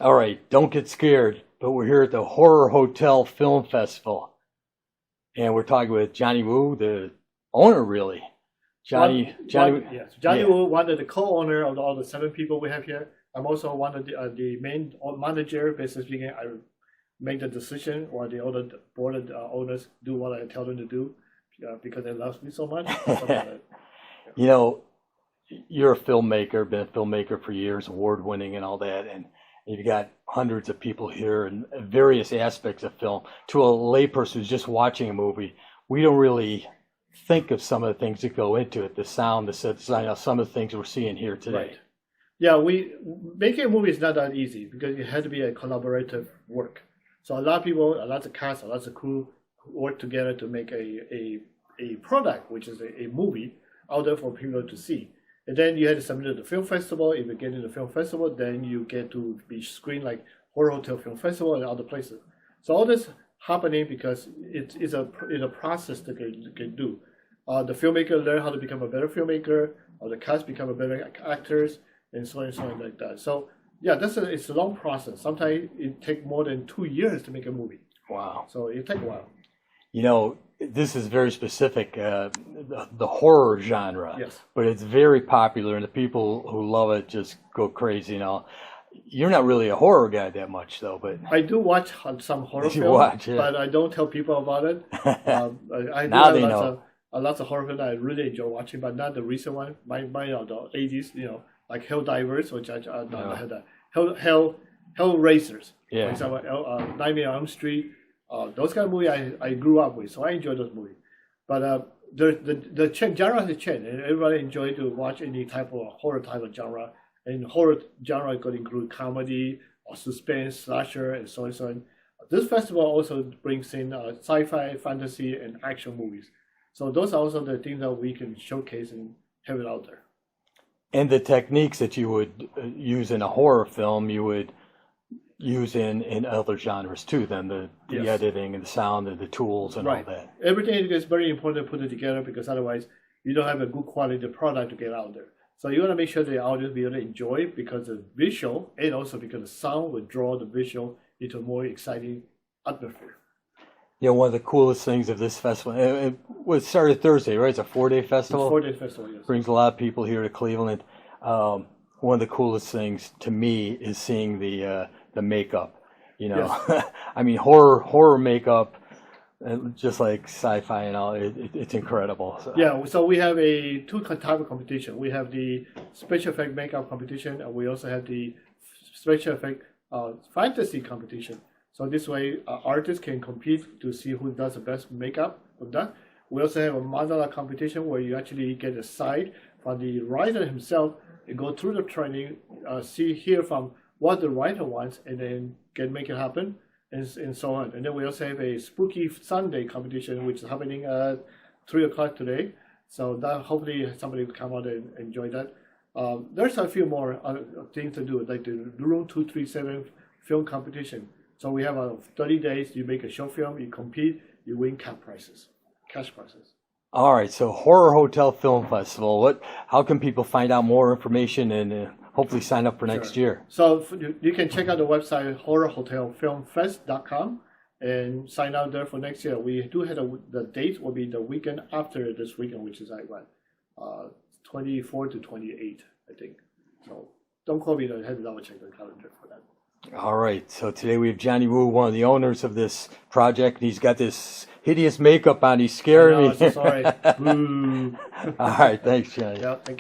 All right, don't get scared, but we're here at the Horror Hotel Film Festival, and we're talking with Johnny Wu, the owner, really. Yes, Johnny yeah. Wu, one of the co-owner of all the 7 people we have here. I'm also one of the main manager. Basically speaking, I make the decision, or the other board of owners do what I tell them to do because they love me so much. You know, you're a filmmaker, been a filmmaker for years, award-winning and all that, and you've got hundreds of people here in various aspects of film. To a layperson who's just watching a movie, we don't really think of some of the things that go into it, the sound, the set design, some of the things we're seeing here today. Right. Yeah, making a movie is not that easy because it had to be a collaborative work. So a lot of people, lots of cast, lots of crew work together to make a product, which is a movie out there for people to see. And then you had to submit it to the film festival. If you get into the film festival, then you get to be screened like Horror Hotel Film Festival and other places. So all this happening because it's a process that can do. The filmmaker learn how to become a better filmmaker, or the cast become a better actors, and so on like that. So yeah, it's a long process. Sometimes it takes more than 2 years to make a movie. Wow. So it takes a while. You know, this is very specific, the horror genre. Yes. But it's very popular, and the people who love it just go crazy and all. You're not really a horror guy that much, though. But I do watch some horror you films, watch, yeah. but I don't tell people about it. I do Now have they know. lots of horror films that I really enjoy watching, but not the recent one. Mine are the 80s, like Hell Divers, which I had that. Hell Racers, Yeah. for example, Nightmare on Elm Street. Those kind of movies I grew up with, so I enjoy those movies. But the genre has changed, and everybody enjoy to watch any type of horror type of genre. And horror genre could include comedy or suspense, slasher, and so on and so on. This festival also brings in sci-fi, fantasy, and action movies. So those are also the things that we can showcase and have it out there. And the techniques that you would use in a horror film, you would use in other genres too, then the Yes. editing and the sound and the tools and all that. Everything is very important to put it together because otherwise you don't have a good quality product to get out there. So you want to make sure the audience will be able to enjoy it because the visual and also because the sound will draw the visual into a more exciting atmosphere. You know, one of the coolest things of this festival, it was started Thursday, right? It's a 4-day festival. It's a 4-day festival, yes. Brings a lot of people here to Cleveland. One of the coolest things to me is seeing the makeup. You know, Yes. I mean, horror makeup, just like sci-fi and all. It's incredible. So. Yeah, so we have two type of competition. We have the special effect makeup competition, and we also have the special effect fantasy competition. So this way, artists can compete to see who does the best makeup of that. We also have a mandala competition where you actually get a side from the writer himself and go through the training, hear from what the writer wants, and then make it happen, and so on. And then we also have a Spooky Sunday competition, which is happening at 3 o'clock today. So that hopefully somebody will come out and enjoy that. There's a few more things to do, like the Room 237 film competition. So we have 30 days, you make a short film, you compete, you win cash prizes. All right, so Horror Hotel Film Festival. How can people find out more information and hopefully sign up for next year? So you can check out the website horrorhotelfilmfest.com and sign out there for next year. We do have the date will be the weekend after this weekend, which is like 24 to 28, I think. So don't call me, I have to double check the calendar for that. All right, so today we have Johnny Wu, one of the owners of this project. He's got this hideous makeup on. He's scaring me. I'm so sorry. Boo. All right, thanks, Johnny. Yeah, thank you.